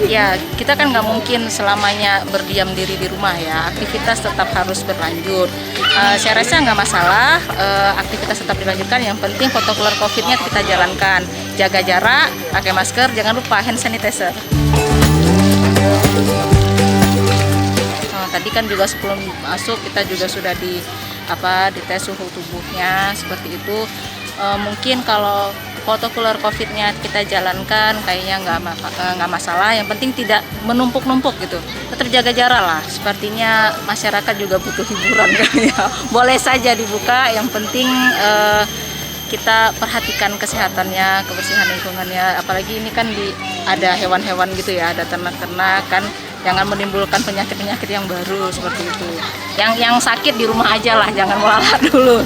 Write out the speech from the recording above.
Ya, kita kan nggak mungkin selamanya berdiam diri di rumah ya. Aktivitas tetap harus berlanjut. Saya rasa nggak masalah, aktivitas tetap dilanjutkan. Yang penting protokol COVID-nya kita jalankan. Jaga jarak, pakai masker, jangan lupa hand sanitizer. Tadi kan juga sebelum masuk kita juga sudah dites suhu tubuhnya seperti itu. Mungkin kalau protokol COVID-nya kita jalankan kayaknya nggak masalah. Yang penting tidak menumpuk-numpuk gitu. Tetap jaga jarak lah. Sepertinya masyarakat juga butuh hiburan kali ya. Boleh saja dibuka. Yang penting kita perhatikan kesehatannya, kebersihan lingkungannya. Apalagi ini kan ada hewan-hewan gitu ya, ada ternak-ternak kan. Jangan menimbulkan penyakit-penyakit yang baru seperti itu. Yang sakit di rumah aja lah, jangan melalat dulu.